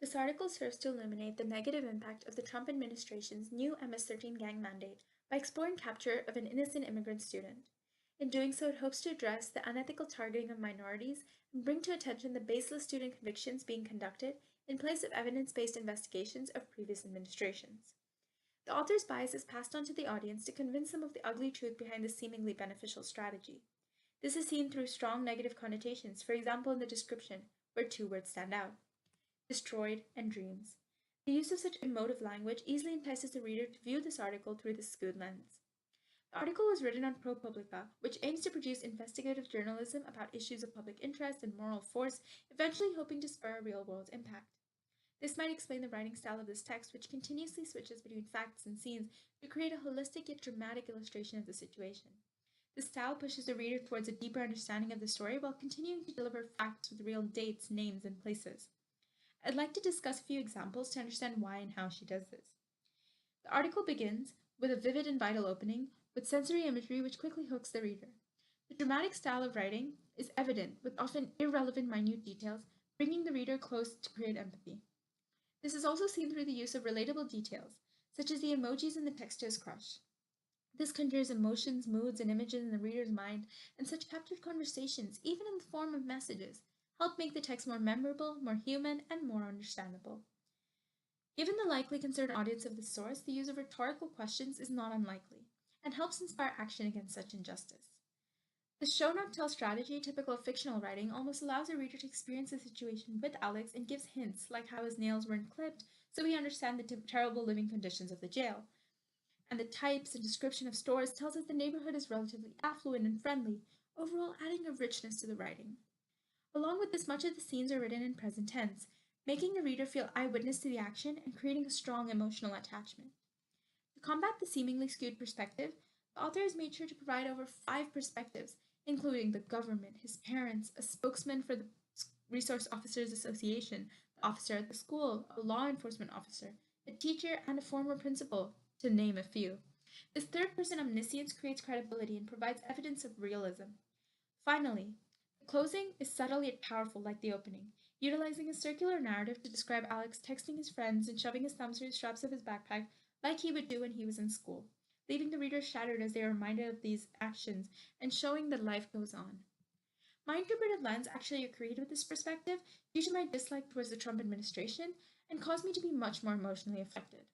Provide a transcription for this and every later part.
This article serves to illuminate the negative impact of the Trump administration's new MS-13 gang mandate by exploring capture of an innocent immigrant student. In doing so, it hopes to address the unethical targeting of minorities and bring to attention the baseless student convictions being conducted in place of evidence-based investigations of previous administrations. The author's bias is passed on to the audience to convince them of the ugly truth behind the seemingly beneficial strategy. This is seen through strong negative connotations, for example in the description, where two words stand out: destroyed and dreams. The use of such emotive language easily entices the reader to view this article through this skewed lens. The article was written on ProPublica, which aims to produce investigative journalism about issues of public interest and moral force, eventually hoping to spur a real-world impact. This might explain the writing style of this text, which continuously switches between facts and scenes to create a holistic yet dramatic illustration of the situation. This style pushes the reader towards a deeper understanding of the story while continuing to deliver facts with real dates, names, and places. I'd like to discuss a few examples to understand why and how she does this. The article begins with a vivid and vital opening with sensory imagery which quickly hooks the reader. The dramatic style of writing is evident with often irrelevant minute details, bringing the reader close to create empathy. This is also seen through the use of relatable details, such as the emojis in the text to his crush. This conjures emotions, moods, and images in the reader's mind, and such captured conversations, even in the form of messages, help make the text more memorable, more human, and more understandable. Given the likely concerned audience of the source, the use of rhetorical questions is not unlikely, and helps inspire action against such injustice. The show not tell strategy, typical of fictional writing, almost allows a reader to experience the situation with Alex and gives hints, like how his nails weren't clipped, so we understand the terrible living conditions of the jail. And the types and description of stores tells us the neighborhood is relatively affluent and friendly, overall adding a richness to the writing. Along with this, much of the scenes are written in present tense, making the reader feel eyewitness to the action and creating a strong emotional attachment. To combat the seemingly skewed perspective, the author has made sure to provide over 5 perspectives, including the government, his parents, a spokesman for the Resource Officers Association, the officer at the school, a law enforcement officer, a teacher, and a former principal, to name a few. This third-person omniscience creates credibility and provides evidence of realism. Finally, the closing is subtle yet powerful like the opening, utilizing a circular narrative to describe Alex texting his friends and shoving his thumbs through the straps of his backpack like he would do when he was in school, leaving the reader shattered as they are reminded of these actions and showing that life goes on. My interpretive lens actually agreed with this perspective due to my dislike towards the Trump administration and caused me to be much more emotionally affected.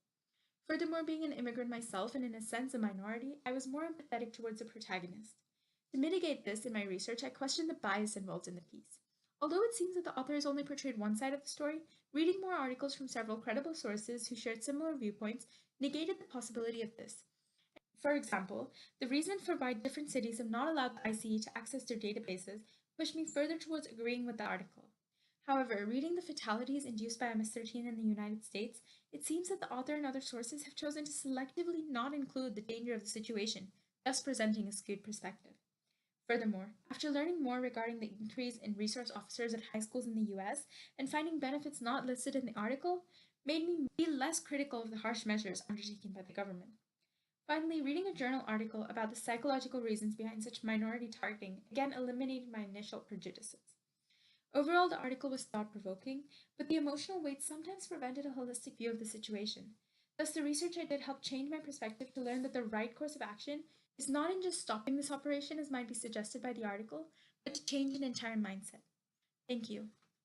Furthermore, being an immigrant myself and in a sense a minority, I was more empathetic towards the protagonist. To mitigate this in my research, I questioned the bias involved in the piece. Although it seems that the author has only portrayed one side of the story, reading more articles from several credible sources who shared similar viewpoints negated the possibility of this. For example, the reason for why different cities have not allowed the ICE to access their databases pushed me further towards agreeing with the article. However, reading the fatalities induced by MS-13 in the United States, it seems that the author and other sources have chosen to selectively not include the danger of the situation, thus presenting a skewed perspective. Furthermore, after learning more regarding the increase in resource officers at high schools in the US and finding benefits not listed in the article, made me be less critical of the harsh measures undertaken by the government. Finally, reading a journal article about the psychological reasons behind such minority targeting again eliminated my initial prejudices. Overall, the article was thought-provoking, but the emotional weight sometimes prevented a holistic view of the situation. Thus, the research I did helped change my perspective to learn that the right course of action is not in just stopping this operation as might be suggested by the article, but to change an entire mindset. Thank you.